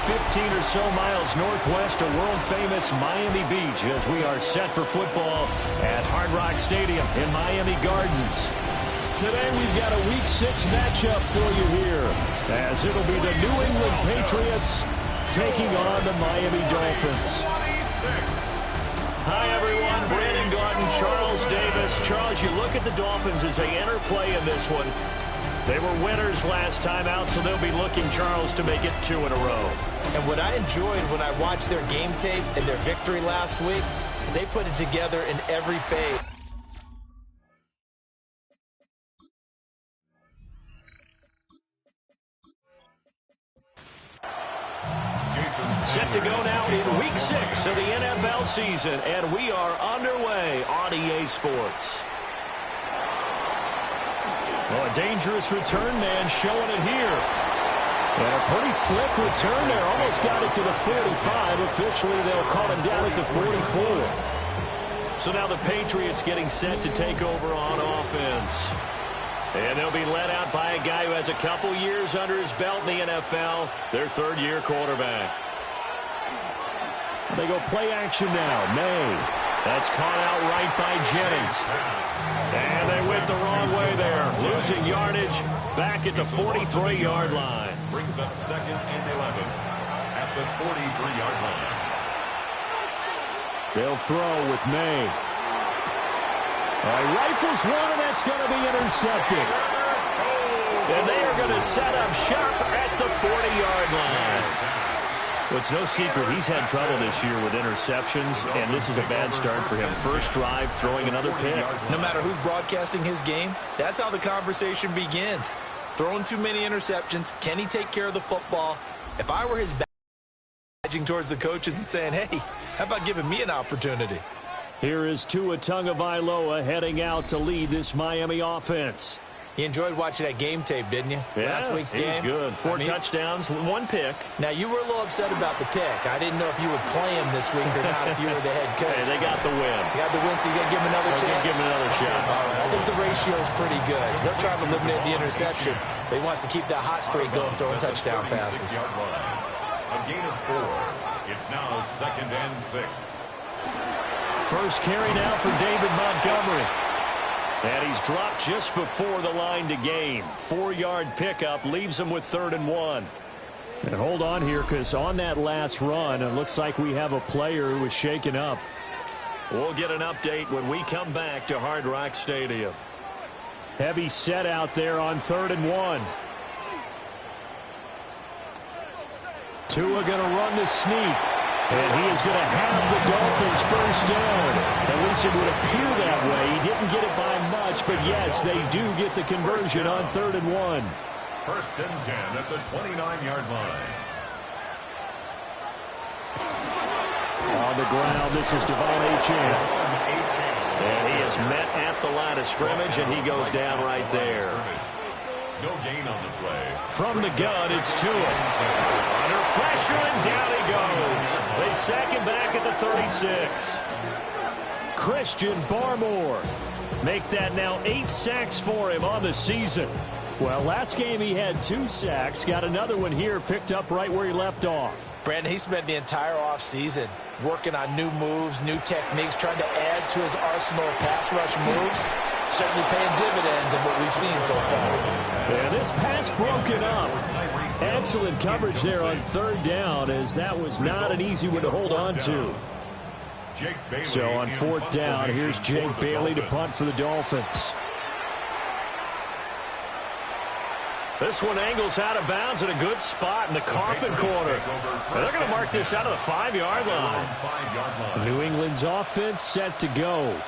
15 or so miles northwest of world-famous Miami Beach as we are set for football at Hard Rock Stadium in Miami Gardens. Today we've got a Week 6 matchup for you here, as it'll be the New England Patriots taking on the Miami Dolphins. Hi, everyone. Brandon Gaudin, Charles Davis. Charles, you look at the Dolphins as they enter play in this one. They were winners last time out, so they'll be looking, Charles, to make it 2 in a row. And what I enjoyed when I watched their game tape and their victory last week is they put it together in every phase. Set to go now in Week 6 of the NFL season, and we are underway on EA Sports. Well, a dangerous return man showing it here. And a pretty slick return there. Almost got it to the 45. Officially, they'll call him down at the 44. So now the Patriots getting set to take over on offense. And they'll be led out by a guy who has a couple years under his belt in the NFL, their third-year quarterback. They go play action now. May. That's caught out right by Jennings. And they went the wrong way there. Losing yardage back at the 43-yard line. Brings up 2nd and 11 at the 43-yard line. They'll throw with May. Rifles one, and that's going to be intercepted. And they are going to set up shop at the 40-yard line. Well, it's no secret he's had trouble this year with interceptions, and this is a bad start for him. First drive, throwing another pick. No matter who's broadcasting his game, that's how the conversation begins. Throwing too many interceptions, can he take care of the football? If I were his badging towards the coaches and saying, hey, how about giving me an opportunity? Here is Tua Tagovailoa heading out to lead this Miami offense. You enjoyed watching that game tape, didn't you? Yeah, last week's game. Good. 4 touchdowns, 1 pick. Now, you were a little upset about the pick. I didn't know if you would play him this week or not if you were the head coach. Hey, they got the win. You got the win, so you're going to give him another chance? Give him another shot. All right. I think the ratio is pretty good. He'll try to eliminate the interception, but he wants to keep that hot streak going, throwing touchdown passes. A gain of 4. It's now 2nd and 6. First carry now for David Montgomery. And he's dropped just before the line to gain. 4-yard pickup leaves him with 3rd and 1. And hold on here, because on that last run, it looks like we have a player who was shaken up. We'll get an update when we come back to Hard Rock Stadium. Heavy set out there on 3rd and 1. Tua going to run the sneak. And he is going to have the Dolphins first down. At least it would appear that way. He didn't get it by much, but yes, they do get the conversion on 3rd and 1. 1st and 10 at the 29-yard line. On the ground, this is Devon Achane. And he is met at the line of scrimmage, and he goes down right there. No gain on the play. From the gun, it's Tua. Under pressure, and down he goes. They sack him back at the 36. Christian Barmore. Make that now 8 sacks for him on the season. Well, last game he had 2 sacks. Got another one here, picked up right where he left off. Brandon, he spent the entire offseason working on new moves, new techniques, trying to add to his arsenal of pass rush moves. Certainly paying dividends in what we've seen so far. And this pass broken up. Excellent coverage there on 3rd down, as that was not an easy one to hold on to. So on 4th down, here's Jake Bailey to punt for the Dolphins. This one angles out of bounds in a good spot in the coffin corner. And they're going to mark this out of the 5-yard line. New England's offense set to go.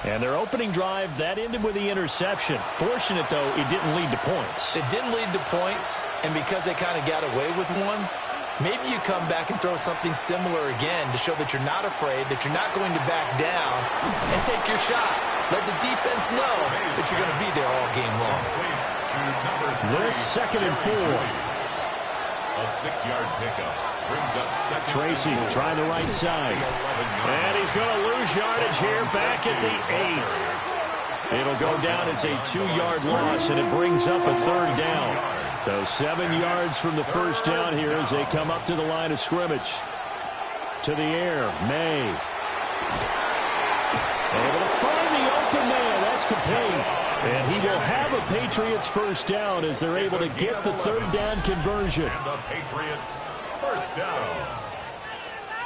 And their opening drive, that ended with the interception. Fortunate, though, it didn't lead to points. It didn't lead to points, and because they kind of got away with one, maybe you come back and throw something similar again to show that you're not afraid, that you're not going to back down, and take your shot. Let the defense know that you're going to be there all game long. This 2nd and 4. A 6-yard pickup. Brings up Tracy trying the right side. And he's going to lose yardage here back at the 8. It'll go down as a 2-yard loss, and it brings up a 3rd down. So 7 yards from the first down here as they come up to the line of scrimmage. To the air, May. Able to find the open man. That's complete. And he will have a Patriots first down as they're able to get the third down conversion. And the Patriots first down.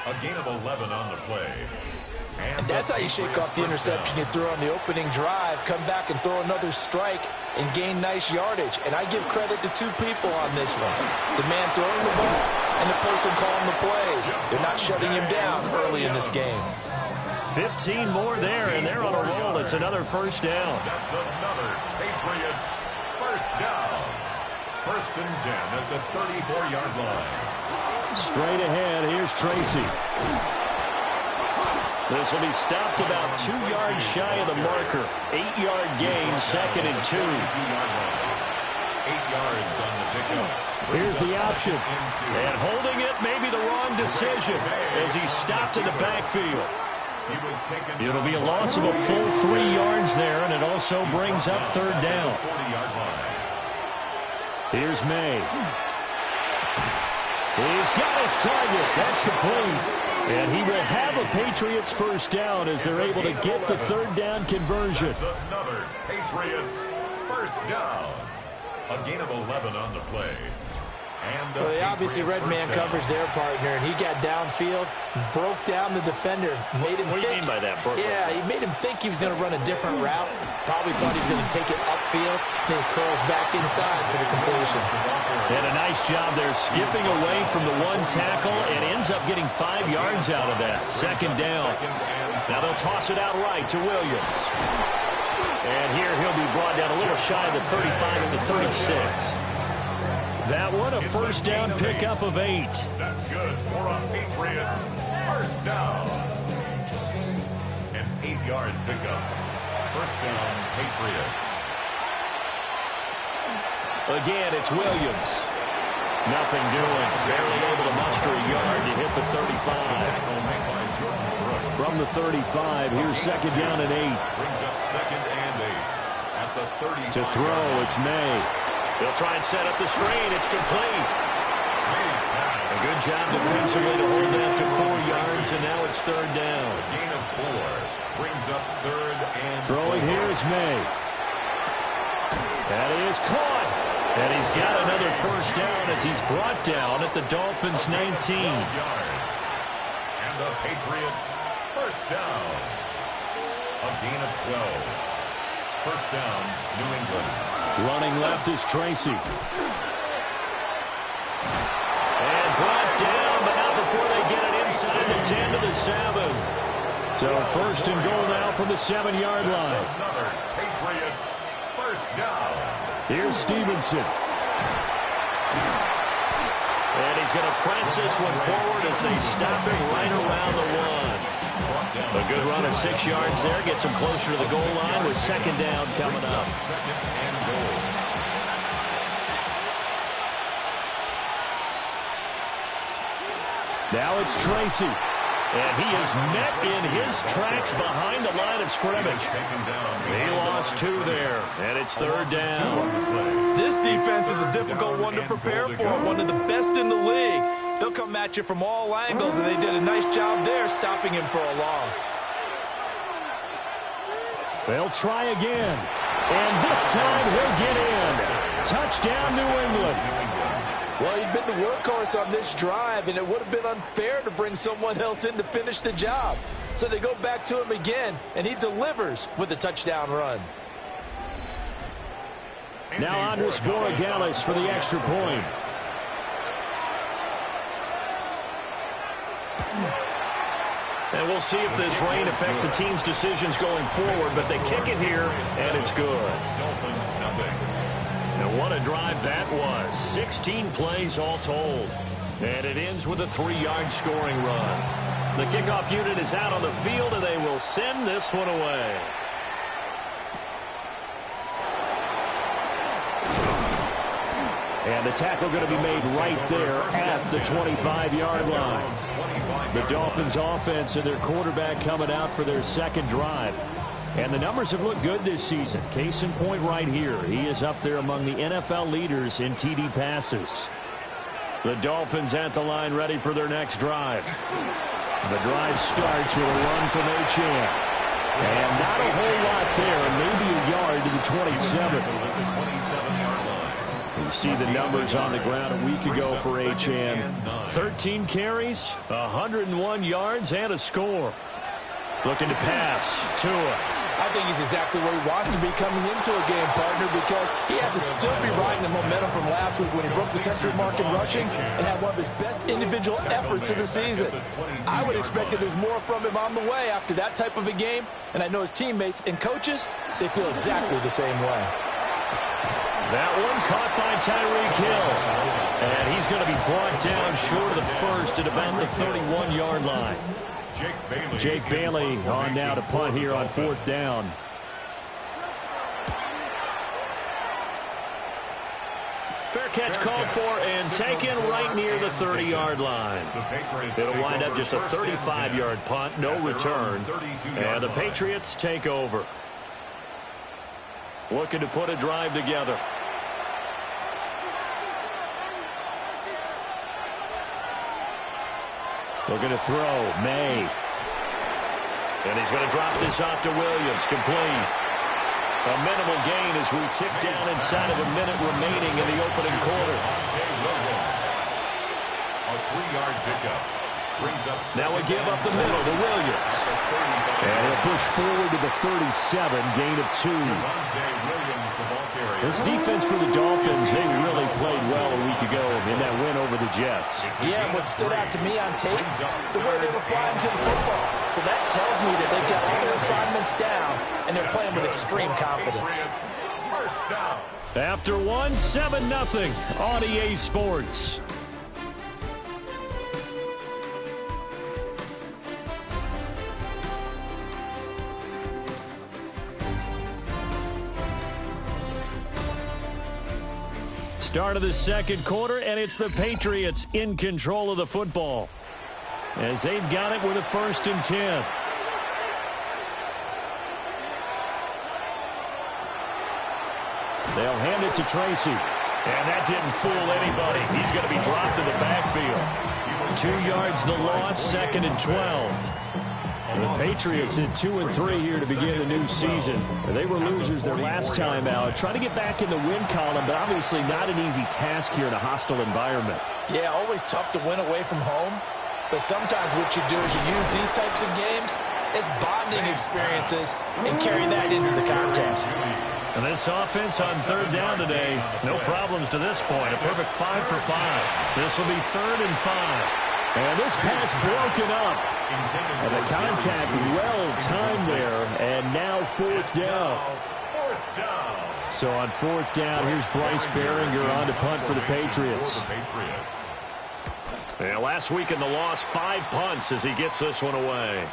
A gain of 11 on the play. And that's how you shake off the interception you threw on the opening drive, come back and throw another strike and gain nice yardage. And I give credit to two people on this one. The man throwing the ball and the person calling the plays. They're not shutting him down early in this game. 15 more there, and they're on a roll. It's another first down. That's another Patriots first down. First and 10 at the 34-yard line. Straight ahead, here's Tracy. This will be stopped about 2 yards shy of the marker. 8-yard gain, second and 2. 8 yards on the pickup. Here's the option. And holding it may be the wrong decision as he's stopped in the backfield. It'll be a loss of a full 3 yards there, and it also brings up third down. Here's May. He's got his target. That's complete. And he will have a Patriots first down as they're able to get the third down conversion. That's another Patriots first down. A gain of 11 on the play. Well, they obviously red man covers their partner, and he got downfield, broke down the defender, made him What do you mean by that, Brooklyn? Yeah, he made him think he was going to run a different route. Probably thought he was going to take it upfield, then he curls back inside for the completion. And a nice job there skipping away from the one tackle and ends up getting 5 yards out of that. Second down. Now they'll toss it out right to Williams. And here he'll be brought down a little shy of the 35 at the 36. That one a first down pickup of 8. That's good for a Patriots first down. An 8-yard pickup. First down, Patriots. Again, it's Williams. Nothing doing. Barely able to muster a yard to hit the 35. From the 35, here's second down and 8. Brings up second and 8. At the 30. To throw, it's May. They'll try and set up the screen. It's complete. A good job defensively to hold that to 4 yards, and now it's third down. A gain of 4. Brings up third and throwing here is May. That is caught. And he's got another first down as he's brought down at the Dolphins' 19. Yards. And the Patriots first down. A gain of 12. First down, New England. Running left is Tracy. And brought down, but not before they get it inside the 10 to the 7. So first and goal now from the 7-yard line. Another Patriots first down. Here's Stevenson. And he's going to press this one forward as they stop it right around the 1. A good run of 6 yards there. Gets him closer to the goal line with second down coming up. Second and goal. Now it's Tracy. And he is met in his tracks behind the line of scrimmage. He lost 2 there. And it's third down. This defense is a difficult one to prepare for. One of the best in the league. They'll come at you from all angles, and they did a nice job there stopping him for a loss. They'll try again. And this time he'll get in. Touchdown, New England. Well, he'd been the workhorse on this drive, and it would have been unfair to bring someone else in to finish the job. So they go back to him again, and he delivers with a touchdown run. Now on to Borregales for the extra point. And we'll see if this rain affects the team's decisions going forward, but they kick it here, and it's good. Dolphins nothing. And what a drive that was. 16 plays all told. And it ends with a 3-yard scoring run. The kickoff unit is out on the field, and they will send this one away. And the tackle going to be made right there at the 25-yard line. The Dolphins offense and their quarterback coming out for their second drive. And the numbers have looked good this season. Case in point right here. He is up there among the NFL leaders in TD passes. The Dolphins at the line ready for their next drive. The drive starts with a run from SGN. And not a whole lot there. Maybe a yard to the 27. You see the numbers on the ground a week ago for SGN. 13 carries, 101 yards, and a score. Looking to pass. Tua. I think he's exactly where he wants to be coming into a game, partner, because he has to still be riding the momentum from last week when he broke the century mark in rushing and had one of his best individual efforts of the season. I would expect that there's more from him on the way after that type of a game, and I know his teammates and coaches, they feel exactly the same way. That one caught by Tyreek Hill. And he's going to be brought down short of the first at about the 31-yard line. Jake Bailey on now to punt here on 4th down. Fair catch called for and taken right near the 30-yard line. It'll wind up just a 35-yard punt, no return. And the Patriots take over. Looking to put a drive together. Looking to throw. May. And he's going to drop this off to Williams. Complete. A minimal gain as we tick down inside of a minute remaining in the opening quarter. A 3-yard pickup. Now we give up the middle to Williams. And he'll push forward to the 37, gain of 2. This defense for the Dolphins, they really played well a week ago in that win over the Jets. Yeah, and what stood out to me on tape, the way they were flying to the football. So that tells me that they've got all their assignments down, and they're playing with extreme confidence. After one, 7-0 on EA Sports. Start of the second quarter, and it's the Patriots in control of the football as they've got it with a 1st and 10. They'll hand it to Tracy, and that didn't fool anybody. He's going to be dropped in the backfield. 2 yards the loss, 2nd and 12. The Patriots at 2-3 here to begin the new season. They were losers their last time out. Trying to get back in the win column, but obviously not an easy task here in a hostile environment. Yeah, always tough to win away from home. But sometimes what you do is you use these types of games as bonding experiences and carry that into the contest. And this offense on 3rd down today, no problems to this point. A perfect 5 for 5. This will be 3rd and 5. And this pass broken up. And the contact well-timed there. And now 4th down. So on 4th down, here's Bryce Behringer on to punt for the Patriots. And last week in the loss, 5 punts as he gets this one away.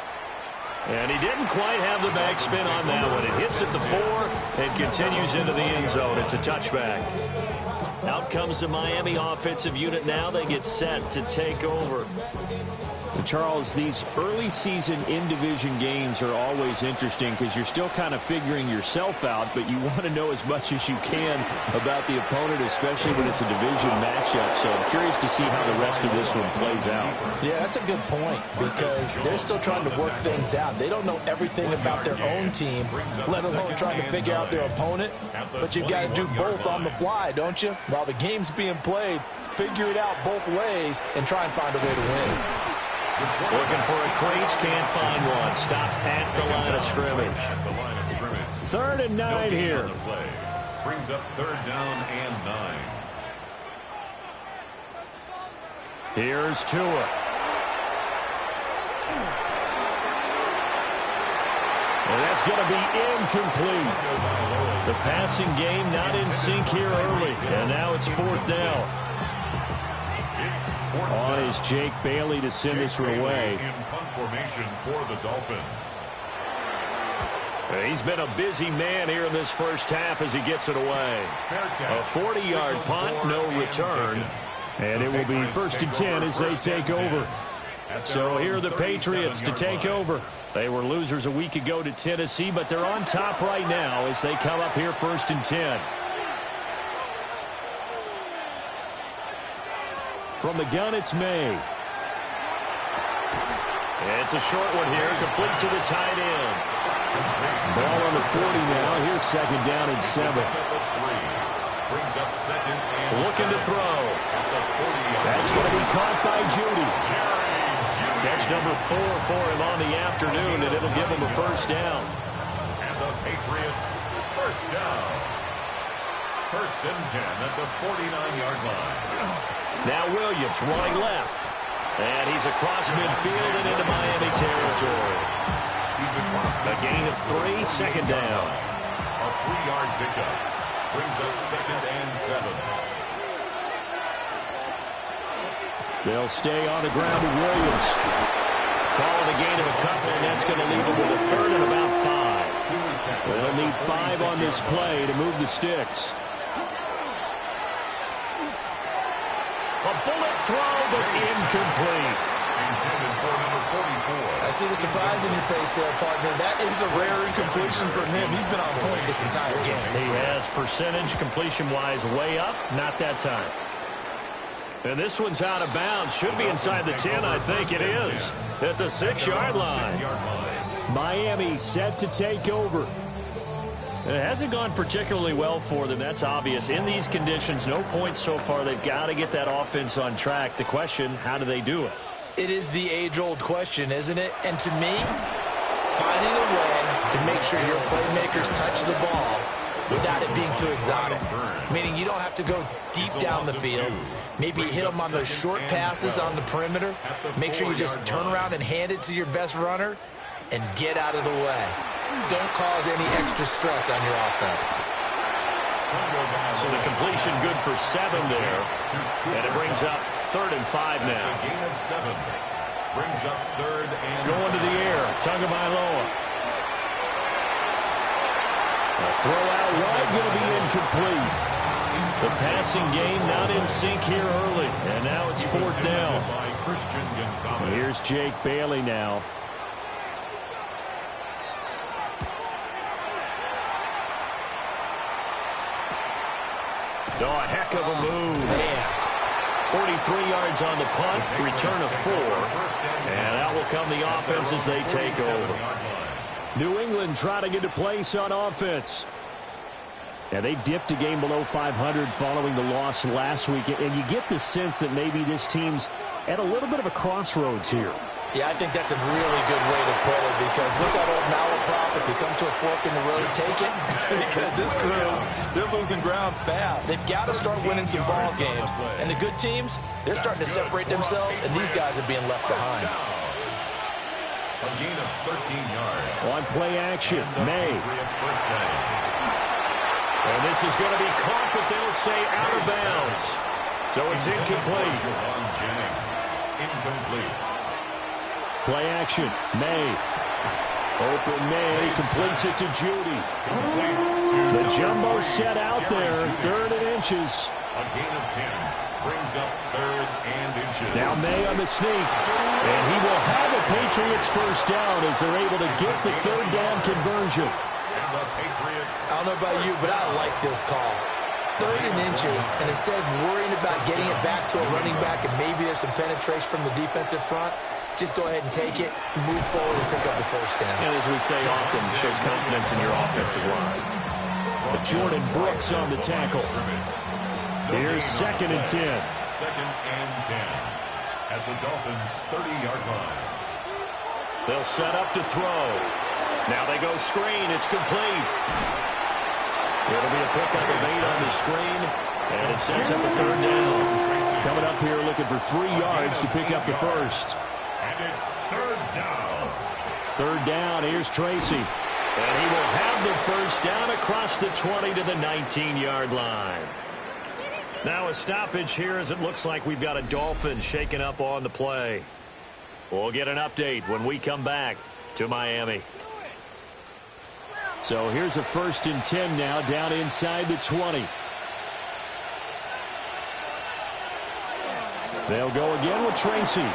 And he didn't quite have the backspin on that one. It hits at the 4 and continues into the end zone. It's a touchback. Out comes the Miami offensive unit now. They get set to take over. Charles, these early season in-division games are always interesting because you're still kind of figuring yourself out, but you want to know as much as you can about the opponent, especially when it's a division matchup. So I'm curious to see how the rest of this one plays out. Yeah, that's a good point because they're still trying to work things out. They don't know everything about their own team, let alone trying to figure out their opponent. But you've got to do both on the fly, don't you? While the game's being played, figure it out both ways and try and find a way to win. Looking for a crease, can't find one. Stopped at the line of scrimmage. 3rd and 9 here. Brings up 3rd down and 9. Here's Tua. And that's going to be incomplete. The passing game not in sync here early. And now it's 4th down. On is Jake Bailey to send this one away. In punt formation for the Dolphins. He's been a busy man here in this first half as he gets it away. A 40-yard punt, no return. And it will be 1st and 10 as they take over. So here are the Patriots to take over. They were losers a week ago to Tennessee, but they're on top right now as they come up here 1st and 10. From the gun, it's May. It's a short one here, complete to the tight end. Ball on the 40 now. Here's 2nd down and 7. Looking to throw. That's going to be caught by Judy. Catch number 4 for him on the afternoon, and it'll give him a 1st down. And the Patriots, 1st down. 1st and 10 at the 49-yard line. Now Williams running left. And he's across midfield and into Miami territory. A gain of 3, 2nd down. A 3-yard pickup brings up 2nd and 7. They'll stay on the ground with Williams. Calling a gain of a couple, and that's going to leave them with a 3rd and about 5. They'll need 5 on this play to move the sticks. A bullet throw, but incomplete. Intended for number 44. I see the surprise in your face there, partner. That is a rare incompletion from him. He's been on point this entire game. He has percentage completion-wise way up, not that time. And this one's out of bounds. Should be inside the 10, I think it is. At the 6-yard line. Miami set to take over. It hasn't gone particularly well for them. That's obvious. In these conditions, no points so far. They've got to get that offense on track. The question, how do they do it? It is the age-old question, isn't it? And to me, finding a way to make sure your playmakers touch the ball without it being too exotic. Meaning you don't have to go deep down the field. Maybe hit them on those short passes on the perimeter. Make sure you just turn around and hand it to your best runner and get out of the way. Don't cause any extra stress on your offense. So the completion good for 7 there. And it brings up 3rd and 5 now. A gain of 7. Brings up 3rd and going to the air. Tagovailoa. A throw out wide, going to be incomplete. The passing game not in sync here early. And now it's 4th down. Here's Jake Bailey now. Oh, a heck of a move. Man. 43 yards on the punt, return of 4. And that will come the offense as they take over. New England trying to get a place on offense. Now, they dipped a game below 500 following the loss last week. And you get the sense that maybe this team's at a little bit of a crossroads here. Yeah, I think that's a really good way to put it, because what's that old malaprop? If you come to a fork in the road, take it. Because this crew, they're losing ground fast. They've got to start winning some ball games. And the good teams, they're starting to separate themselves, and these guys are being left behind. A gain of 13 yards. On play action, May. And this is going to be caught, but they'll say out of bounds. So it's incomplete. Incomplete. Play action, May. Open May, completes it to Judy. The jumbo set out there, 3rd and inches. A gain of 10 brings up 3rd and inches. Now May on the sneak, and he will have a Patriots 1st down as they're able to get the 3rd down conversion. And the Patriots. I don't know about you, but I like this call. 3rd and inches, and instead of worrying about getting it back to a running back and maybe there's some penetration from the defensive front, just go ahead and take it, move forward, and pick up the 1st down. And as we say often, it shows confidence in your offensive line. But Jordan Brooks on the tackle. Here's 2nd and 10. 2nd and 10 at the Dolphins' 30-yard line. They'll set up to throw. Now they go screen. It's complete. It'll be a pickup of 8 on the screen, and it sets up a 3rd down. Coming up here looking for 3 yards to pick up the 1st. And it's 3rd down. 3rd down, here's Tracy. And he will have the 1st down across the 20 to the 19-yard line. Now a stoppage here as it looks like we've got a Dolphins shaking up on the play. We'll get an update when we come back to Miami. So here's a 1st and 10 now down inside the 20. They'll go again with Tracy.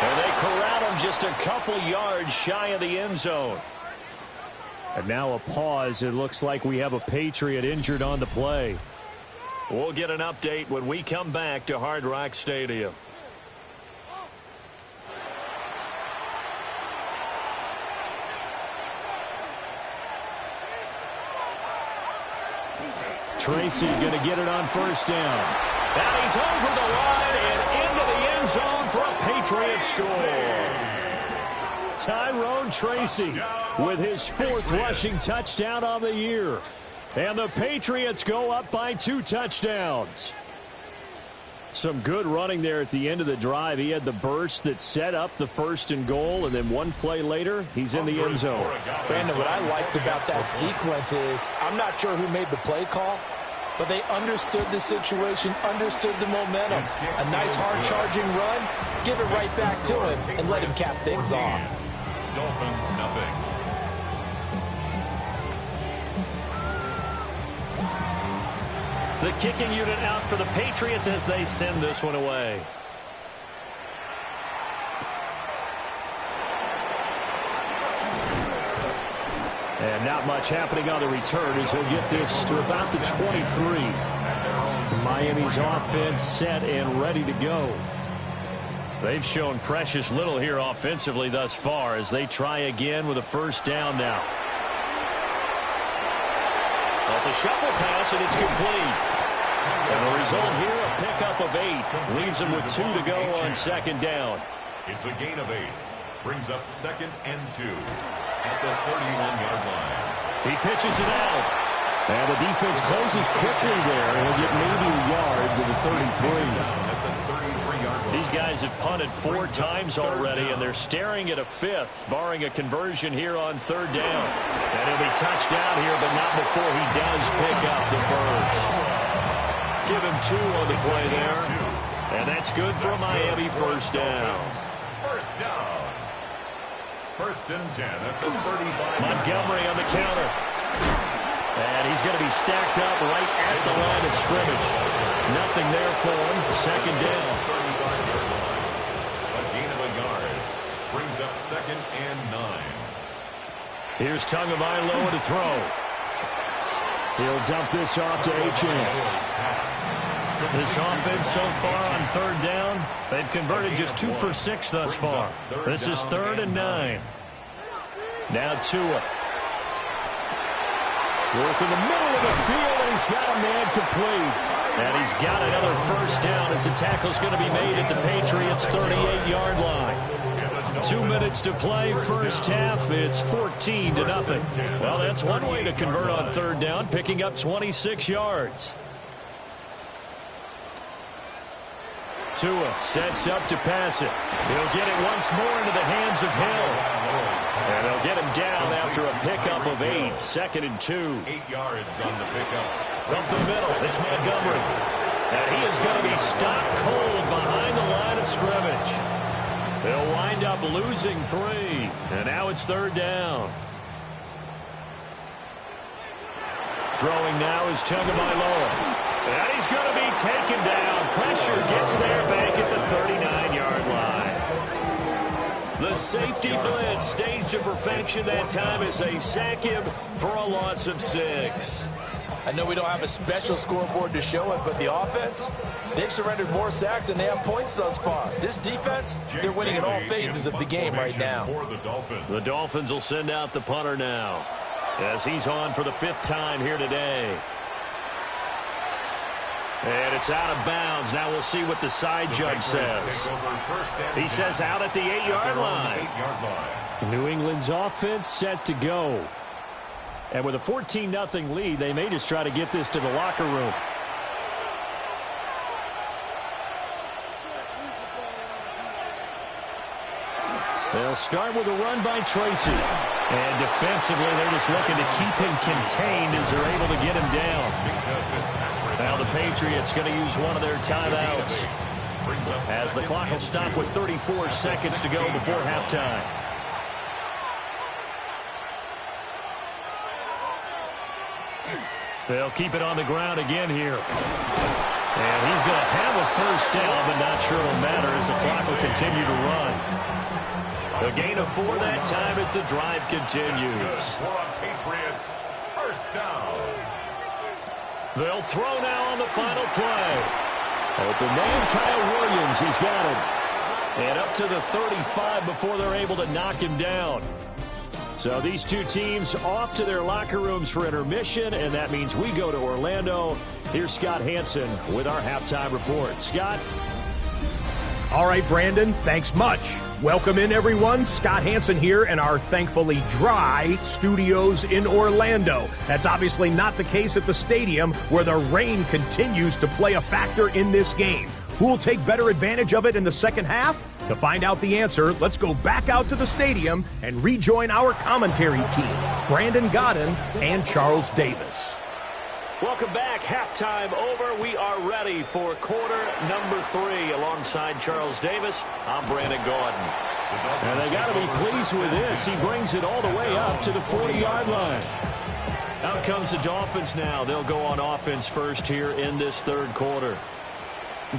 And they corral him just a couple yards shy of the end zone. And now a pause. It looks like we have a Patriot injured on the play. We'll get an update when we come back to Hard Rock Stadium. Tracy going to get it on first down. And he's over the line and into the end zone for a Patriot score. Tyrone Tracy with his 4th rushing touchdown on the year. And the Patriots go up by 2 touchdowns. Some good running there at the end of the drive. He had the burst that set up the 1st and goal, and then one play later, he's in the end zone. Brandon, what I liked about that sequence is I'm not sure who made the play call, but they understood the situation, understood the momentum. A nice hard-charging run, give it right back to him, and let him cap things off. Dolphins, nothing. The kicking unit out for the Patriots as they send this one away. And not much happening on the return as he'll get this to about the 23. Miami's offense set and ready to go. They've shown precious little here offensively thus far as they try again with a first down now. That's a shuffle pass, and it's complete. And the result here, a pickup of 8. Leaves them with 2 to go on second down. It's a gain of 8. Brings up 2nd and 2 at the 31-yard line. He pitches it out. And the defense closes quickly there. And he'll get maybe a yard to the 33. At the 33-yard line. These guys have punted 4 times already, and they're staring at a 5th, barring a conversion here on 3rd down. And he'll be touched out here, but not before he does pick up the first. Give him 2 on the play there. And that's good for a Miami first down. First down. 1st and 10 at the 35. Montgomery on the counter. And he's going to be stacked up right at the line of scrimmage. Nothing there for him. Second down. 35-yard line. A gain of a yard. Brings up 2nd and 9. Here's Tagovailoa to throw. He'll dump this off to HN. This offense so far on 3rd down, they've converted just 2 for 6 thus far. This is 3rd and 9. Now Tua. Work in the middle of the field, and he's got a man complete. And he's got another first down as the tackle's going to be made at the Patriots' 38-yard line. 2 minutes to play, first half. It's 14-0. Well, that's one way to convert on 3rd down, picking up 26 yards. Tua sets up to pass it. He'll get it once more into the hands of Hill. And they'll get him down after a pickup of 8. 2nd and 2. 8 yards on the pickup. Up the middle, it's Montgomery. And he is going to be stopped cold behind the line of scrimmage. They'll wind up losing 3. And now it's 3rd down. Throwing now is Tagovailoa. And he's going to be taken down. Pressure gets there back at the 39-yard line. The safety blitz staged to perfection that time as they sack him for a loss of 6. I know we don't have a special scoreboard to show it, but the offense, they've surrendered more sacks than they have points thus far. This defense, they're winning in all phases of the game right now. The Dolphins will send out the punter now as he's on for the 5th time here today. And it's out of bounds. Now we'll see what the side judge says. He says out at the 8-yard line. New England's offense set to go. And with a 14-0 lead, they may just try to get this to the locker room. They'll start with a run by Tracy. And defensively, they're just looking to keep him contained as they're able to get him down. Now the Patriots going to use one of their timeouts as the clock will stop with 34 seconds to go before halftime. They'll keep it on the ground again here. And he's going to have a first down, but not sure it'll matter as the clock will continue to run. A gain of 4 that time as the drive continues. Patriots, first down. They'll throw now on the final play. Open man, Kyle Williams, he's got it. And up to the 35 before they're able to knock him down. So these two teams off to their locker rooms for intermission, and that means we go to Orlando. Here's Scott Hansen with our halftime report. Scott? All right, Brandon, thanks much. Welcome in, everyone. Scott Hansen here in our thankfully dry studios in Orlando. That's obviously not the case at the stadium, where the rain continues to play a factor in this game. Who will take better advantage of it in the second half? To find out the answer, let's go back out to the stadium and rejoin our commentary team, Brandon Godden and Charles Davis. Welcome back. Halftime over. We are ready for quarter number 3. Alongside Charles Davis, I'm Brandon Godden. And they got to be pleased with this. He brings it all the way up to the 40-yard line. Out comes the Dolphins now. They'll go on offense first here in this third quarter.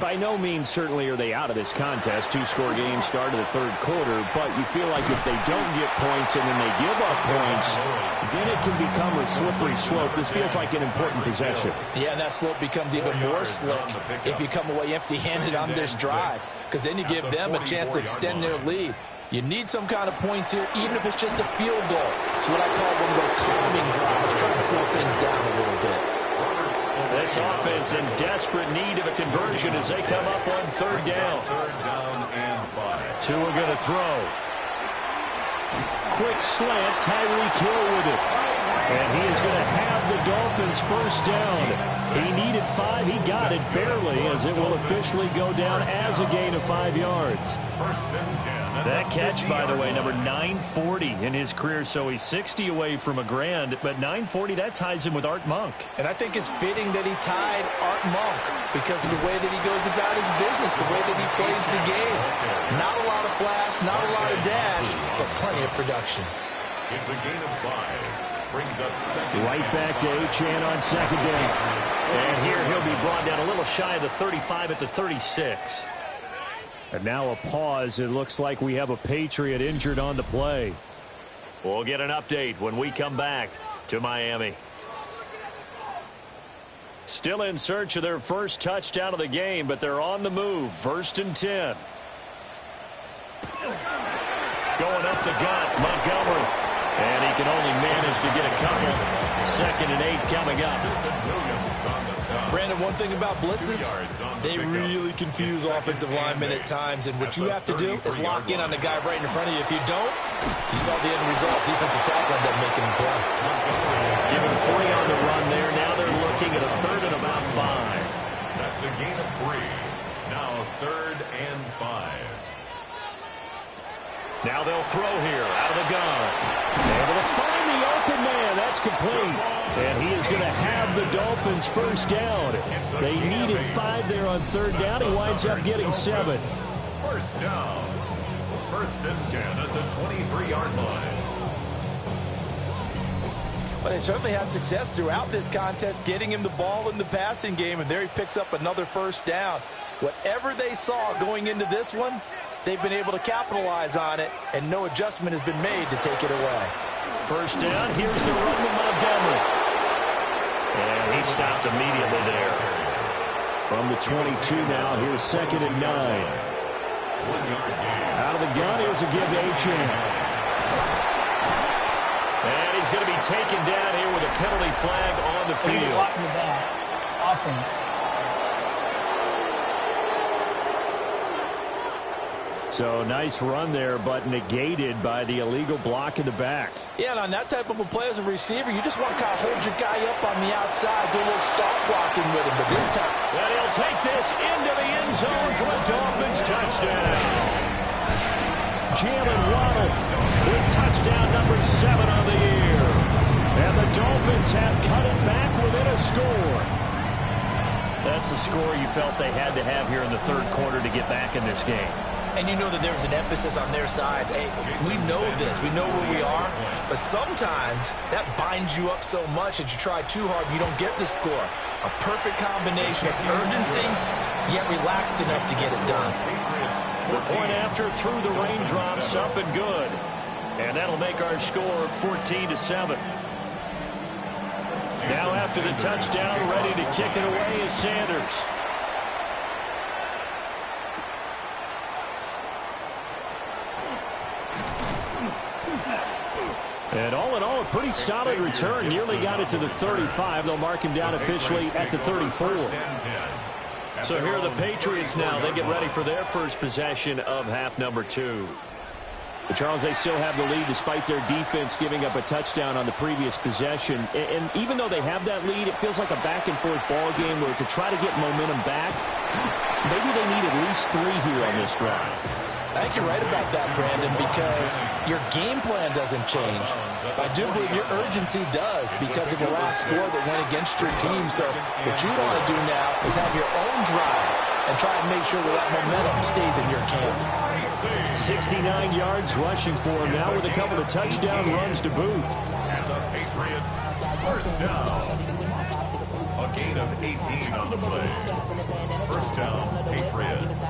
By no means certainly are they out of this contest. 2-score game start of the third quarter, but you feel like if they don't get points and then they give up points, then it can become a slippery slope. This feels like an important possession. Yeah, and that slope becomes even more slick if you come away empty-handed on this drive, because then you give them a chance to extend their lead. You need some kind of points here, even if it's just a field goal. It's what I call one of those calming drives, trying to slow things down a little bit. This offense in desperate need of a conversion as they come up on third down. And 5. Tua going to throw. Quick slant, Tyreek Hill with it. And he is going to have the Dolphins first down. He needed 5. He got it barely, as it will officially go down as a gain of 5 yards. First and 10. That catch, by the way, number 940 in his career, so he's 60 away from a grand, but 940, that ties him with Art Monk. And I think it's fitting that he tied Art Monk because of the way that he goes about his business, the way that he plays the game. Not a lot of flash, not a lot of dash, but plenty of production. It's a gain of 5. Brings up second. Right back to H.N. on second down. And here he'll be brought down a little shy of the 35 at the 36. And now a pause. It looks like we have a Patriot injured on the play. We'll get an update when we come back to Miami. Still in search of their first touchdown of the game, but they're on the move. First and 10. Going up the gut, Montgomery. And he can only manage to get a couple. Second and 8 coming up. Brandon, one thing about blitzes, they really confuse offensive linemen at times, and what you have to do is lock in on the guy right in front of you. If you don't, you saw the end result. Defensive tackle ended up making him play. Give him 3 on the run there. Now they're looking at a third and about 5. That's a gain of 3. Now third and 5. Now they'll throw here out of the gun. Able to find the open man. That's complete. And he is going to have the Dolphins first down. They needed 5 there on third down. He winds up getting 7. First down. First and 10 at the 23-yard line. Well, they certainly had success throughout this contest, getting him the ball in the passing game, and there he picks up another first down. Whatever they saw going into this one, they've been able to capitalize on it, and no adjustment has been made to take it away. First down, here's the run to Montgomery. And he stopped immediately there. From the 22 now, here's second and 9. Out of the gun, here's a give to H.N. And he's going to be taken down here with a penalty flag on the field. Blocking the back. Offense. So nice run there, but negated by the illegal block in the back. Yeah, and on that type of a play as a receiver, you just want to kind of hold your guy up on the outside, do a little stop blocking with him. But this time, and he'll take this into the end zone for a Dolphins touchdown. Jalen Waddle with touchdown number 7 on the year. And the Dolphins have cut it back within a score. That's the score you felt they had to have here in the third quarter to get back in this game. And you know that there's an emphasis on their side. Hey, we know this. We know where we are. But sometimes that binds you up so much that you try too hard, you don't get the score. A perfect combination of urgency, yet relaxed enough to get it done. The point after through the raindrops, up and good. And that'll make our score 14-7. Now after the touchdown, ready to kick it away is Sanders. And all in all, a pretty solid return. Nearly got it to the 35. They'll mark him down officially at the 34. So here are the Patriots now. They get ready for their first possession of half number 2. But Charles, they still have the lead despite their defense giving up a touchdown on the previous possession. And even though they have that lead, it feels like a back-and-forth ball game where to try to get momentum back, maybe they need at least 3 here on this drive. I think you're right about that, Brandon, because your game plan doesn't change. I do believe your urgency does because of the last score that went against your team. So what you want to do now is have your own drive and try and make sure that that momentum stays in your camp. 69 yards rushing for him now with a couple of touchdown runs to boot. And the Patriots first down. A gain of 18 on the play. First down, Patriots.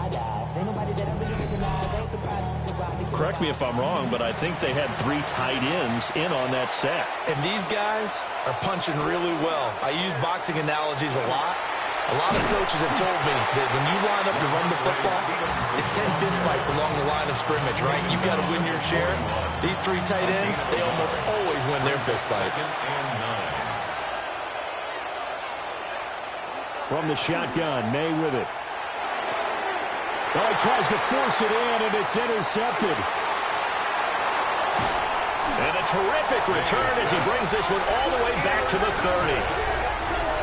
Correct me if I'm wrong, but I think they had 3 tight ends in on that set. And these guys are punching really well. I use boxing analogies a lot. A lot of coaches have told me that when you line up to run the football, it's 10 fistfights along the line of scrimmage, right? You've got to win your share. These 3 tight ends, they almost always win their fistfights. From the shotgun, May with it. Oh, he tries to force it in, and it's intercepted. And a terrific return as he brings this one all the way back to the 30.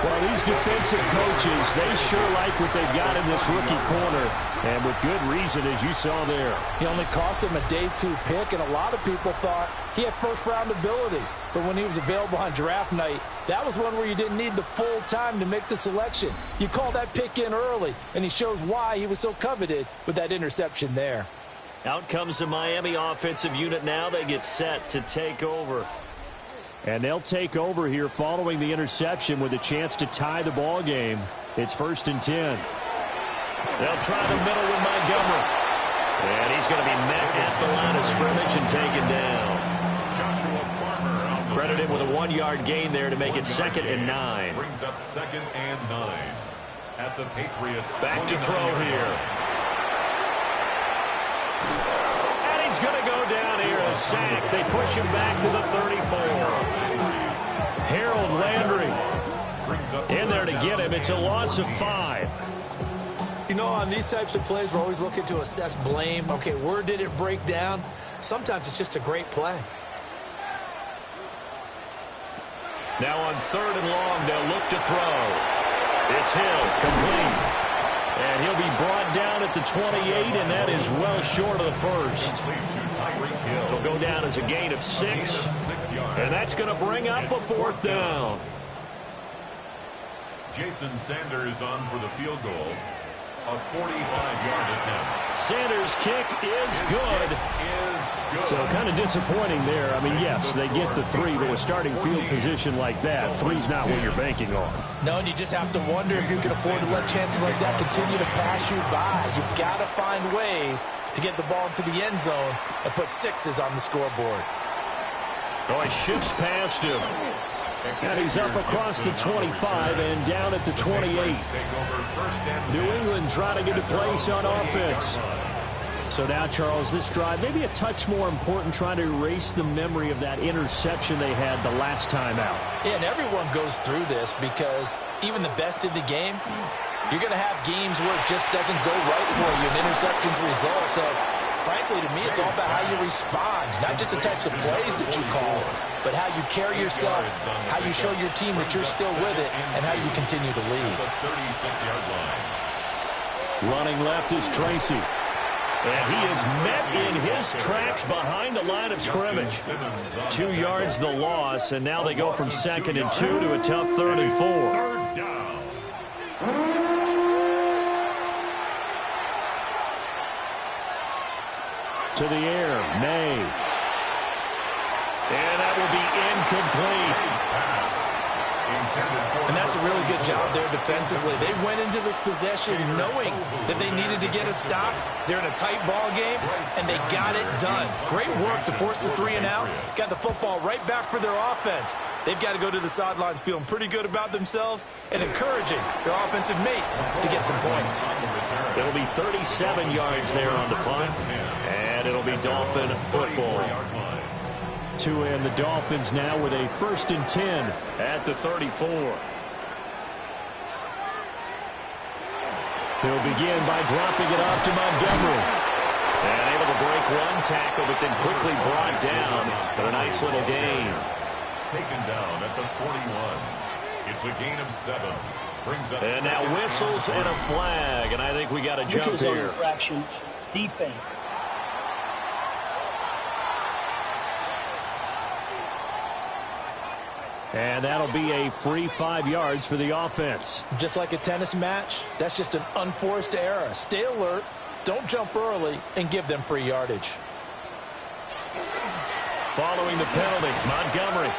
Well, these defensive coaches, they sure like what they've got in this rookie corner, and with good reason, as you saw there. He only cost him a day 2 pick, and a lot of people thought he had first-round ability. But when he was available on draft night, that was one where you didn't need the full time to make the selection. You call that pick in early, and he shows why he was so coveted with that interception there. Out comes the Miami offensive unit now. They get set to take over. And they'll take over here following the interception with a chance to tie the ball game. It's 1st and 10. They'll try the middle with Montgomery. And he's going to be met at the line of scrimmage and taken down. Joshua Farmer credited with a 1-yard gain there to make it 2nd and 9. Brings up 2nd and 9 at the Patriots. Back to throw here. He's going to go down here, a sack. They push him back to the 34. Harold Landry in there to get him. It's a loss of 5. You know, on these types of plays, we're always looking to assess blame. Okay, where did it break down? Sometimes it's just a great play. Now on 3rd and long, they'll look to throw. It's Hill, complete. And he'll be brought down at the 28, and that is well short of the first. He'll go down as a gain of 6, and that's going to bring up a 4th down. Jason Sanders on for the field goal. A 45-yard attempt. Sanders' kick is good. So kind of disappointing there. I mean, yes, they get the 3, but with starting field position like that, 3's not what you're banking on. No, and you just have to wonder if you can afford to let chances like that continue to pass you by. You've got to find ways to get the ball into the end zone and put 6s on the scoreboard. Oh, he shifts past him. And he's up across the 25 and down at the 28. New England trying to get a place on offense. So now, Charles, this drive, maybe a touch more important, trying to erase the memory of that interception they had the last time out. Yeah, and everyone goes through this because even the best in the game, you're going to have games where it just doesn't go right for you, and interceptions result. So, frankly, to me, it's all about how you respond, not just the types of plays that you call, but how you carry yourself, how you show your team that you're still with it, and how you continue to lead. Running left is Tracy. And he is met in his tracks behind the line of scrimmage. 2 yards the loss, and now they go from 2nd and 2 to a tough 3rd and 4. To the air, May. And that will be incomplete. And that's a really good job there defensively. They went into this possession knowing that they needed to get a stop. They're in a tight ball game, and they got it done. Great work to force the 3 and out. Got the football right back for their offense. They've got to go to the sidelines feeling pretty good about themselves and encouraging their offensive mates to get some points. It'll be 37 yards there on the punt, and it'll be Dolphin football. And the Dolphins now with a 1st and 10 at the 34. They'll begin by dropping it off to Montgomery. And able to break one tackle, but then quickly brought down. But a nice little gain. Taken down at the 41. It's a gain of 7. Brings up and now whistles and a flag. And I think we got a jump Neutral zone here. infraction, defense. And that'll be a free 5 yards for the offense. Just like a tennis match, that's just an unforced error. Stay alert, don't jump early, and give them free yardage. Following the penalty, Montgomery.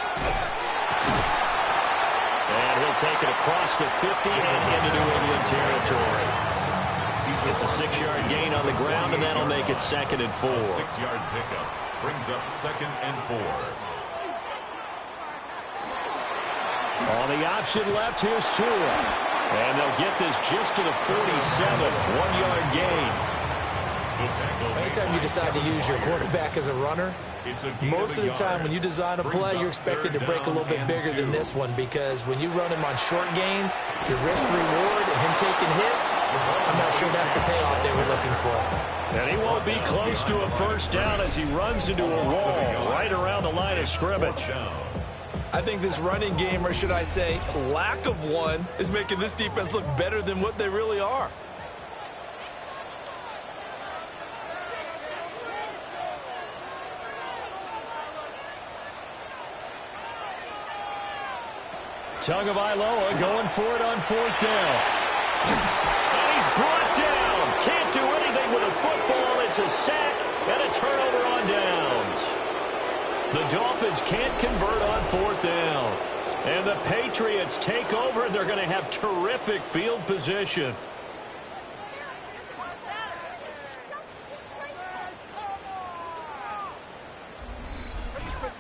And he'll take it across the 50 and into New England territory. It's a 6-yard gain on the ground, and that'll make it 2nd and 4. A 6-yard pickup brings up 2nd and 4. On the option left, here's Tua. And they'll get this just to the 47. 1-yard gain. Anytime you decide to use your quarterback as a runner, most of the time when you design a play, you're expected to break a little bit bigger than this one, because when you run him on short gains, your risk-reward and him taking hits, I'm not sure that's the payoff they were looking for. And he won't be close to a 1st down as he runs into a wall right around the line of scrimmage. I think this running game, or should I say lack of one, is making this defense look better than what they really are. Tagovailoa going for it on 4th down. And he's brought down. Can't do anything with a football. It's a sack and a turnover on downs. The Dolphins can't convert on 4th down. And the Patriots take over, and they're going to have terrific field position.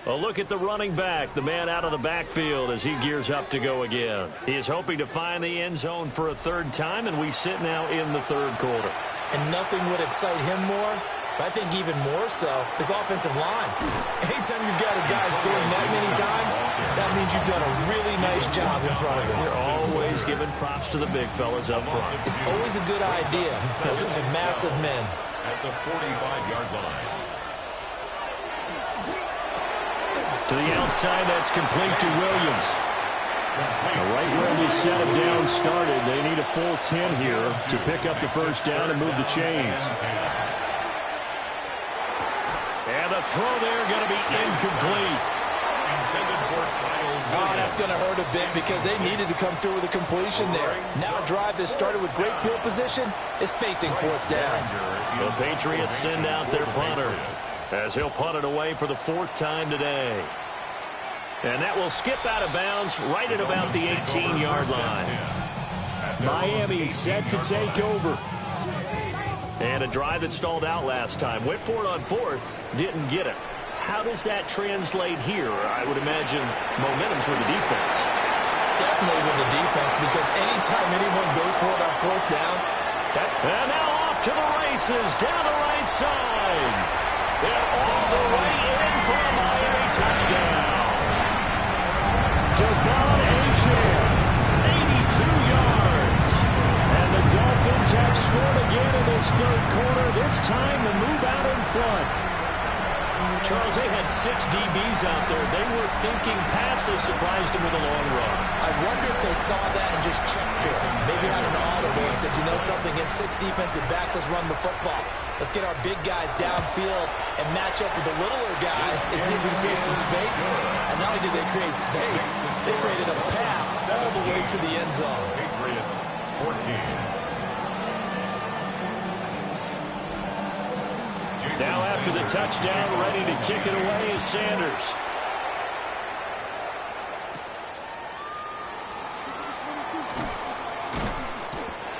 A look at the running back, the man out of the backfield as he gears up to go again. He is hoping to find the end zone for a 3rd time, and we sit now in the 3rd quarter. And nothing would excite him more, but I think even more so, his offensive line. Anytime you've got a guy scoring that many times, that means you've done a really nice job in front of him. You're always giving props to the big fellas up front. It's always a good idea. Those are some massive men. At the 45-yard line. To the outside, that's complete to Williams. Right where the set him down started, they need a full 10 here to pick up the 1st down and move the chains. And the throw there going to be incomplete. Oh, that's going to hurt a bit because they needed to come through with a completion there. Now a drive that started with great field position is facing 4th down. The Patriots send out their punter as he'll punt it away for the 4th time today. And that will skip out of bounds right at about the 18-yard line. Miami set to take over. And a drive that stalled out last time. Went for it on 4th, didn't get it. How does that translate here? I would imagine momentum's with the defense. Definitely with the defense, because anytime anyone goes for it on 4th down, and now off to the races, down the right side. They're all the way in for a Miami touchdown. Devon Achane, 82 yards. And the Dolphins have scored again in this 3rd quarter. This time the move out in front. Charles, they had 6 DBs out there. They were thinking pass. They surprised him with a long run. I wonder if they saw that and just checked it. Maybe had an audible and said, you know something, against 6 defensive backs, let's run the football. Let's get our big guys downfield and match up with the littler guys and see if we can create some space. And not only did they create space, they created a path all the way to the end zone. Patriots 14. Now after the touchdown, ready to kick it away is Sanders.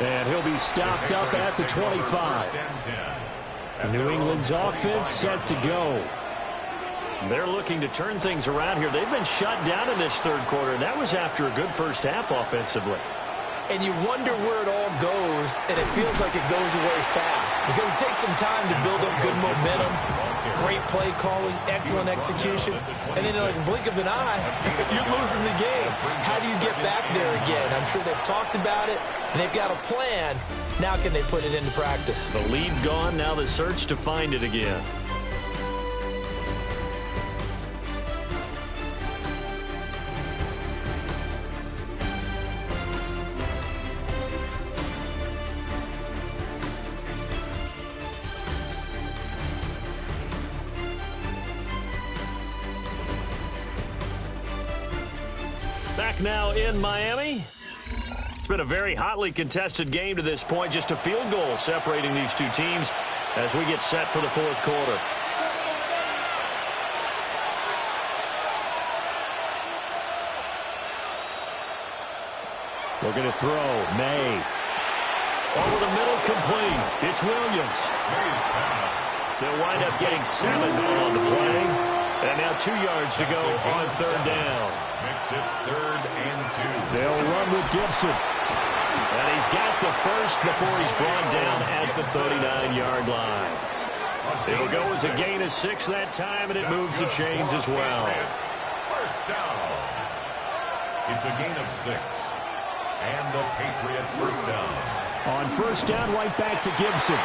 And he'll be stopped up at the 25. New England's offense set to go. They're looking to turn things around here. They've been shut down in this third quarter, and that was after a good first half offensively. And you wonder where it all goes, and it feels like it goes away fast because it takes some time to build up good momentum, great play calling, excellent execution, and then in like a blink of an eye, you're losing the game. How do you get back there again? I'm sure they've talked about it, and they've got a plan. Now can they put it into practice? The lead gone, now the search to find it again. Back now in Miami. It's been a very hotly contested game to this point. Just a field goal separating these two teams as we get set for the fourth quarter. Looking to throw. May. Over the middle, complete. It's Williams. They'll wind up getting 7 on the play. And now 2 yards to go on third down. Makes it 3rd and 2. They'll run with Gibson. And he's got the first before he's brought down at the 39-yard line. It'll go as a gain of 6 that time, and it moves the chains as well. First down. It's a gain of 6. And the Patriot first down. On first down, right back to Gibson.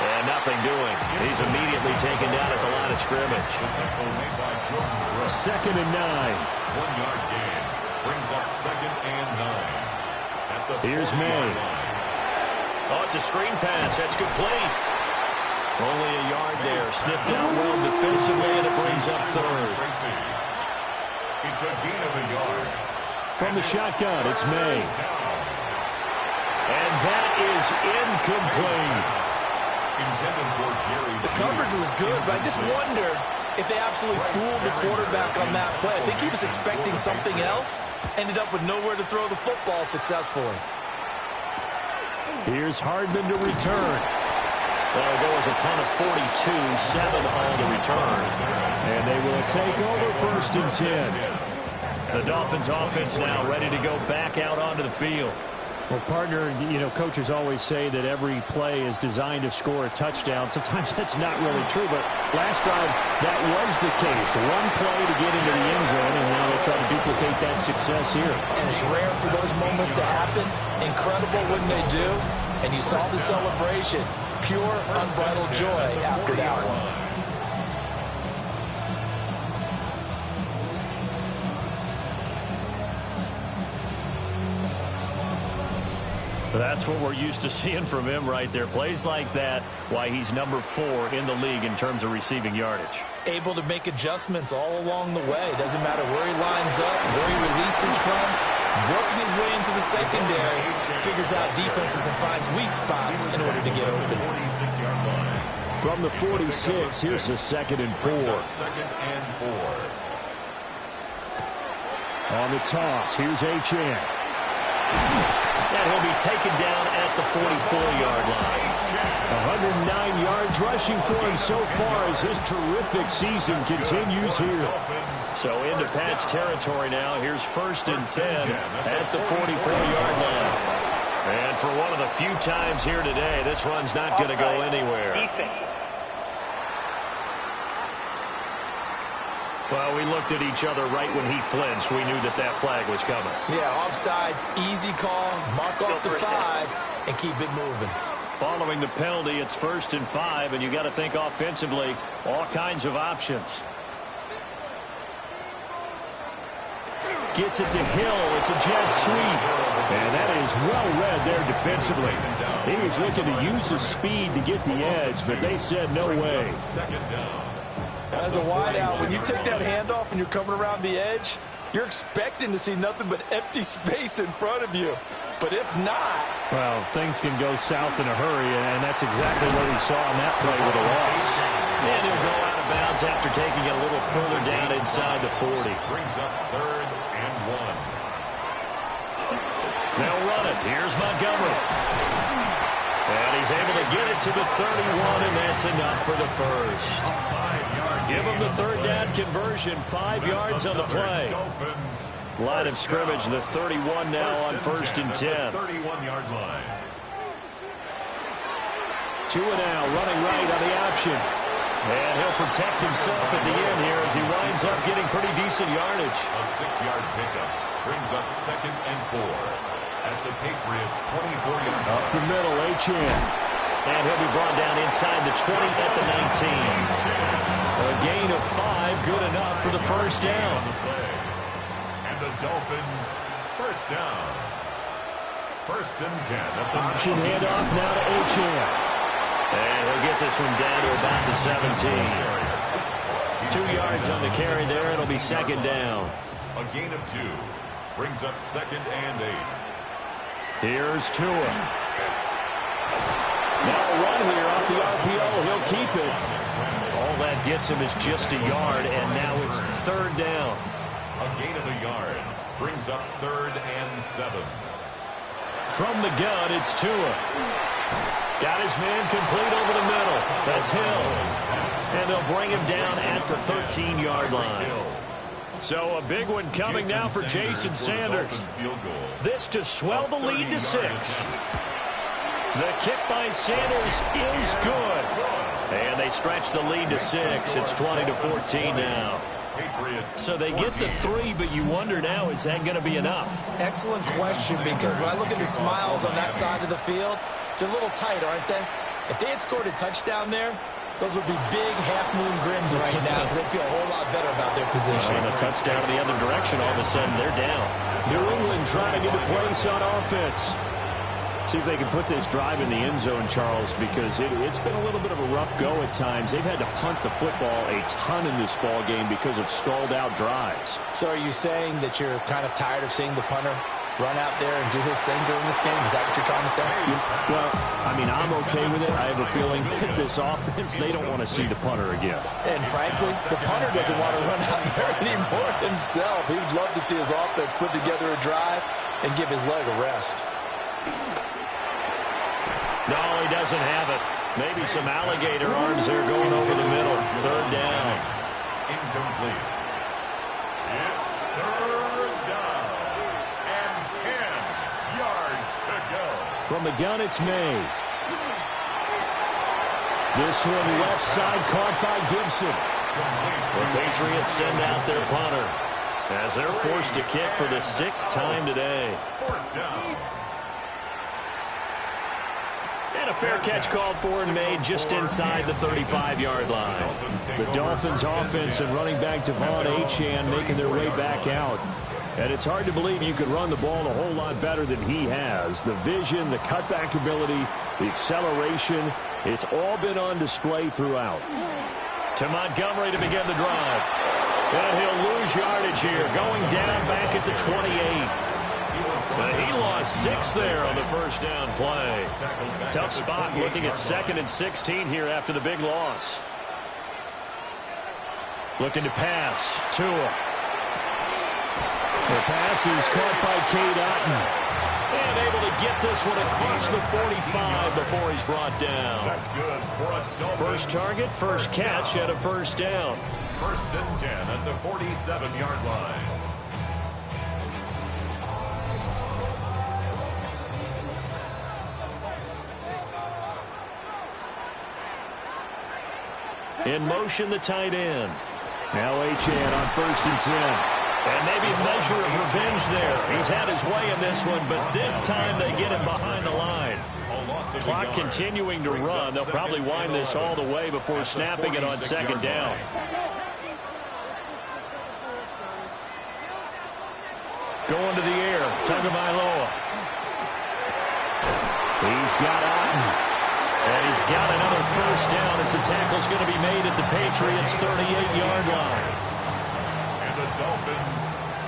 And nothing doing. He's immediately taken down at the line of scrimmage. Second and 9. 1-yard gain. Brings up 2nd and 9. Here's May. Oh, it's a screen pass. That's complete. Only a yard there. Sniffed out well defensively, and it brings up 3rd. It's a gain of a yard. From the shotgun, it's May. And that is incomplete. The coverage was good, but I just wonder if they absolutely fooled the quarterback on that play. I think he was expecting something else. Ended up with nowhere to throw the football successfully. Here's Hardman to return. That'll go as a punt of 42, 7 on the return. And they will take over 1st and 10. The Dolphins offense now ready to go back out onto the field. Well, partner, you know, coaches always say that every play is designed to score a touchdown. Sometimes that's not really true, but last drive, that was the case. One play to get into the end zone, and now they try to duplicate that success here. And it's rare for those moments to happen. Incredible when they do. And you saw the celebration. Pure, unbridled joy after that one. That's what we're used to seeing from him right there. Plays like that, why he's number 4 in the league in terms of receiving yardage. Able to make adjustments all along the way. Doesn't matter where he lines up, where he releases from. Working his way into the secondary. Figures out defenses and finds weak spots in order to get open. From the 46, here's a 2nd and 4. On the toss, here's HN. And he'll be taken down at the 44-yard line. 109 yards rushing for him so far as his terrific season continues here. So into Pat's territory now. Here's 1st and 10 at the 44-yard line. And for one of the few times here today, this run's not going to go anywhere. Well, we looked at each other right when he flinched. We knew that that flag was coming. Yeah, offsides, easy call, mark off the 5, and keep it moving. Following the penalty, it's 1st and 5, and you got to think offensively, all kinds of options. Gets it to Hill. It's a jet sweep. And that is well read there defensively. He was looking to use his speed to get the edge, but they said no way. As a wideout, when you take that handoff and you're coming around the edge, You're expecting to see nothing but empty space in front of you. But if not... Well, things can go south in a hurry, and that's exactly what we saw on that play with a loss. And he'll go out of bounds after taking it a little further down inside the 40. Brings up 3rd and 1. They'll run it. Here's Montgomery. And he's able to get it to the 31, and that's enough for the first. Give him the 3rd down conversion, 5 yards on the play. Line of scrimmage, the 31 now on 1st and 10. 31-yard line. Tua now running right on the option. And he'll protect himself at the end here as he winds up getting pretty decent yardage. A 6-yard pickup brings up 2nd and 4 at the Patriots' 24-yard line. Up the middle, SGN. And he'll be brought down inside the 20 at the 19. A gain of 5, good enough for the first down. The Dolphins, first down. 1st and 10 at the option handoff now to SGN. And he'll get this one down to about the 17. 2 yards on the carry there. It'll be 2nd down. A gain of 2 brings up 2nd and 8. Here's Tua. Now a run here off the RPO. He'll keep it. All that gets him is just a yard, and now it's 3rd down. A gain of a yard brings up 3rd and 7. From the gun, it's Tua. Got his man complete over the middle. That's Hill. And they'll bring him down at the 13-yard line. So a big one coming now for Jason Sanders. This to swell the lead to 6. The kick by Sanders is good. And they stretch the lead to 6. It's 20-14 now. So they get the 3, but you wonder now, is that going to be enough? Excellent question, because when I look at the smiles on that side of the field, they're a little tight, aren't they? If they had scored a touchdown there, those would be big half-moon grins right now because they'd feel a whole lot better about their position. And a touchdown in the other direction, all of a sudden they're down. New England trying to get a place on offense. See if they can put this drive in the end zone, Charles, because it's been a little bit of a rough go at times. They've had to punt the football a ton in this ball game because of stalled-out drives. So are you saying that you're kind of tired of seeing the punter run out there and do his thing during this game? Is that what you're trying to say? Well, I mean, I'm okay with it. I have a feeling that this offense, they don't want to see the punter again. And frankly, the punter doesn't want to run out there anymore himself. He would love to see his offense put together a drive and give his leg a rest. No, he doesn't have it. Maybe some alligator arms there going over the middle. 3rd down. Incomplete. It's 3rd down. And 10 yards to go. From the gun, it's May. This one left side caught by Gibson. The Patriots send out their punter as they're forced to kick for the 6th time today. 4th down. And a fair catch called for and made just inside the 35-yard line. The Dolphins offense and running back Devon Achane making their way back out. And it's hard to believe you could run the ball a whole lot better than he has. The vision, the cutback ability, the acceleration, it's all been on display throughout. To Montgomery to begin the drive. And he'll lose yardage here, going down back at the 28. He lost 6 there on the first down play. Tough spot looking at 2nd and 16 here after the big loss. Looking to pass. Tua. The pass is caught by Cade Otton. And able to get this one across the 45 before he's brought down. That's good for a Dolphins. First target, first catch at a first down. 1st and 10 at the 47-yard line. In motion, the tight end. Now Achane on 1st and 10. And maybe a measure of revenge there. He's had his way in this one, but this time they get him behind the line. Clock continuing to run. They'll probably wind this all the way before snapping it on 2nd down. Going to the air. Tagovailoa. He's got Otton. And he's got another first down as the tackle's going to be made at the Patriots' 38-yard line. And the Dolphins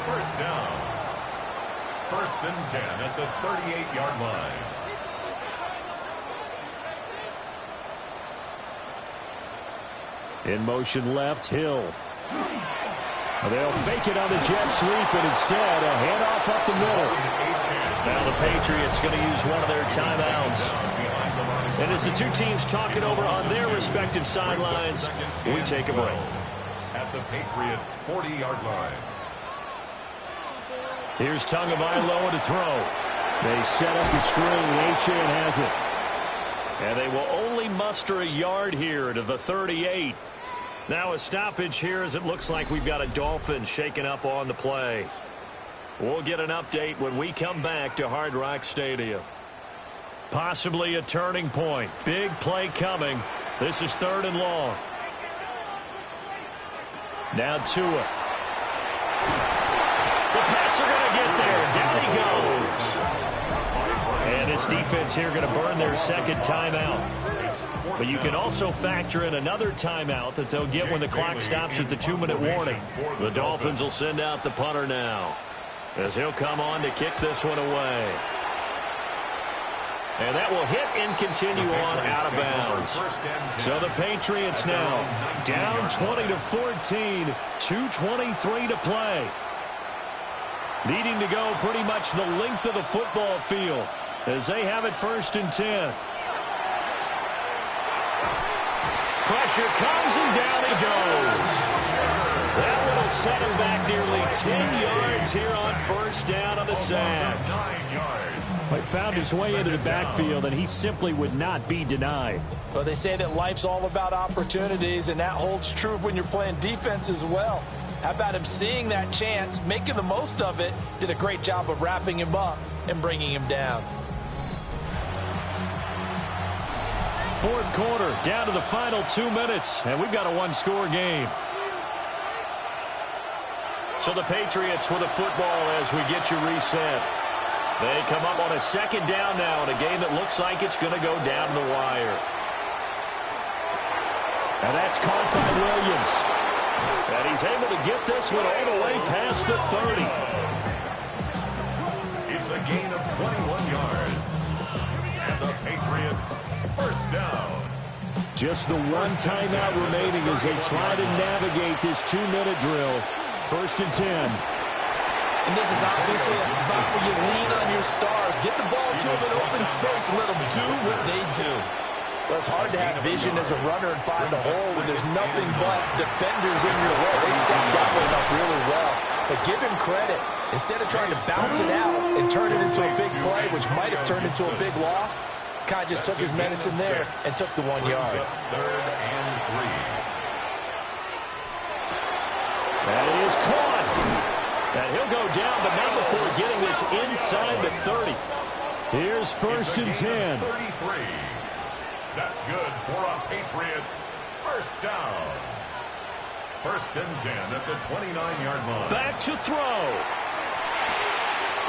First down. First and 10 at the 38-yard line. In motion left, Hill. They'll fake it on the jet sweep, but instead a handoff up the middle. Now the Patriots going to use one of their timeouts. And as the two teams talk it over on their respective sidelines, we take a break. At the Patriots' 40-yard line. Here's Tagovailoa to throw. They set up the screen. SGN has it. And they will only muster a yard here to the 38. Now a stoppage here as it looks like we've got a Dolphins shaken up on the play. We'll get an update when we come back to Hard Rock Stadium. Possibly a turning point. Big play coming. This is 3rd and long. Now Tua. The Pats are going to get there. Down he goes. And this defense here going to burn their second timeout. But you can also factor in another timeout that they'll get when the clock stops at the 2-minute warning. The Dolphins will send out the punter now, as he'll come on to kick this one away. And that will hit and continue on out of bounds. So the Patriots now down 20-14, 2:23 to play. Needing to go pretty much the length of the football field as they have it 1st and 10. Pressure comes and down he goes. That one will set him back nearly 10 yards here on 1st down on the sack. He found his way into the backfield, and he simply would not be denied. Well, they say that life's all about opportunities, and that holds true when you're playing defense as well. How about him seeing that chance, making the most of it, did a great job of wrapping him up and bringing him down. 4th quarter, down to the final 2 minutes, and we've got a one-score game. So the Patriots with the football as we get you reset. They come up on a 2nd down now in a game that looks like it's going to go down the wire. And that's caught by Williams. And he's able to get this one all the way past the 30. It's a gain of 21 yards. And the Patriots, 1st down. Just the one timeout remaining as they try to navigate this 2-minute drill. 1st and 10. And this is obviously a spot where you lean on your stars. Get the ball to them in open space and let them do what they do. Well, it's hard to have vision as a runner and find a hole when there's nothing but defenders in your way. They stopped that one up really well. But give him credit. Instead of trying to bounce it out and turn it into a big play, which might have turned into a big loss, Kai just took his medicine there and took the 1 yard. 3rd and 3. That is caught. And he'll go down, but not before getting this inside the 30. Here's 1st and 10. 33. That's good for a Patriots 1st down. 1st and 10 at the 29-yard line. Back to throw.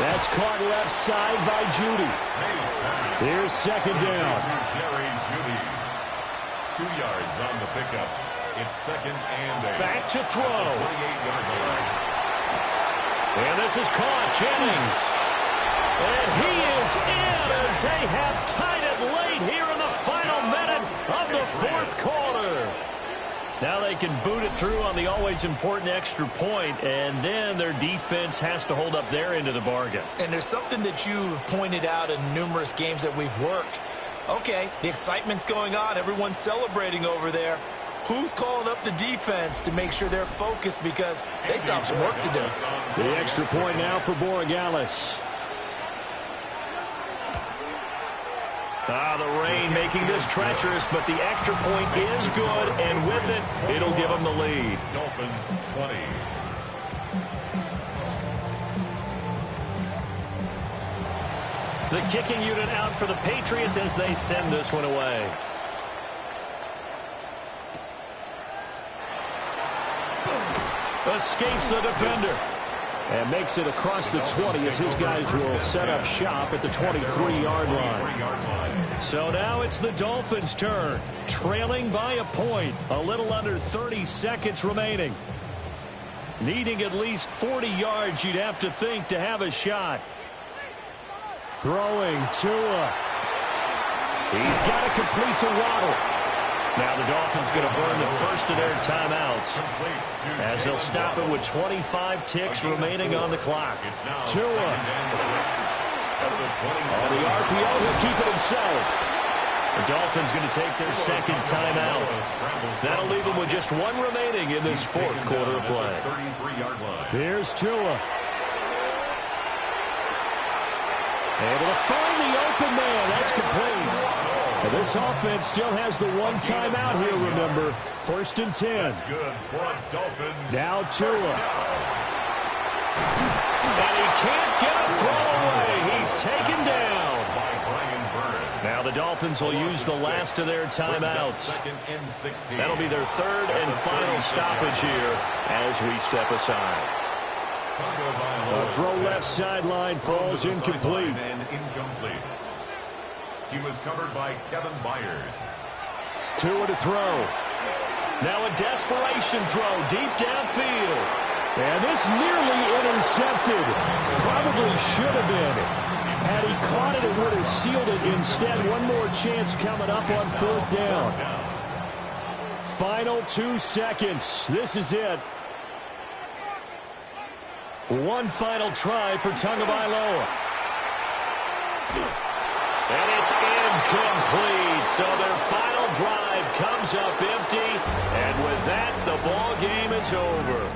That's caught left side by Judy. Here's 2nd down. Jerry Judy. 2 yards on the pickup. It's 2nd and 8. Back to throw. 28-yard line. And this is caught. Jennings. And he is in as they have tied it late here in the final minute of the 4th quarter. Now they can boot it through on the always important extra point, and then their defense has to hold up their end of the bargain. And there's something that you've pointed out in numerous games that we've worked. Okay, the excitement's going on. Everyone's celebrating over there. Who's calling up the defense to make sure they're focused because they still have some work to do? The extra point now for Borregales. The rain making this treacherous, but the extra point is good, and with it, it'll give them the lead. Dolphins 20. The kicking unit out for the Patriots as they send this one away. Escapes the defender. And makes it across the 20 as his guys will set up shop at the 23-yard line. So now it's the Dolphins' turn, trailing by a point. A little under 30 seconds remaining. Needing at least 40 yards, you'd have to think, to have a shot. Throwing Tua. He's got to complete to Waddle. Now the Dolphins going to burn the first of their timeouts as they'll stop it with 25 ticks remaining on the clock. Tua. On the RPO, he'll keep it himself. The Dolphins going to take their second timeout. That'll leave them with just one remaining in this fourth quarter of play. Here's Tua. Able to find the open man. That's complete. And this offense still has the one timeout here, remember. 1st and 10. Now Tua. And he can't get a throw away. He's taken down. Now the Dolphins will use the last of their timeouts. That'll be their third and final stoppage here as we step aside. A throw left sideline falls incomplete. He was covered by Kevin Byard. Tua to throw. Now a desperation throw deep downfield. And this nearly intercepted. Probably should have been. Had he caught it, it would have sealed it. Instead, one more chance coming up on 4th down. Final 2 seconds. This is it. One final try for Tagovailoa. And it's incomplete. So their final drive comes up empty. And with that, the ball game is over.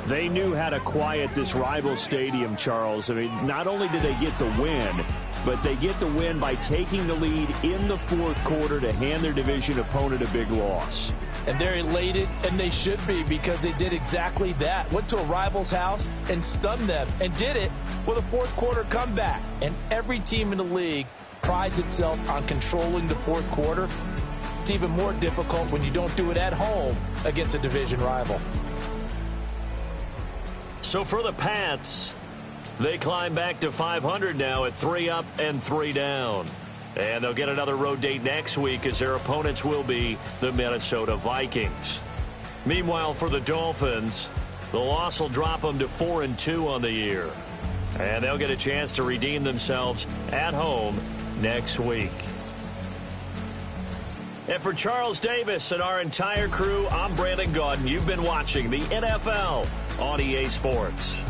They knew how to quiet this rival stadium, Charles. I mean, not only did they get the win, but they get the win by taking the lead in the fourth quarter to hand their division opponent a big loss. And they're elated, and they should be, because they did exactly that. Went to a rival's house and stunned them, and did it with a fourth quarter comeback. And every team in the league prides itself on controlling the fourth quarter. It's even more difficult when you don't do it at home against a division rival. So for the Pats, they climb back to 500 now at 3 up and 3 down. And they'll get another road date next week as their opponents will be the Minnesota Vikings. Meanwhile, for the Dolphins, the loss will drop them to 4-2 on the year. And they'll get a chance to redeem themselves at home next week. And for Charles Davis and our entire crew, I'm Brandon Gaudin. You've been watching the NFL on EA Sports.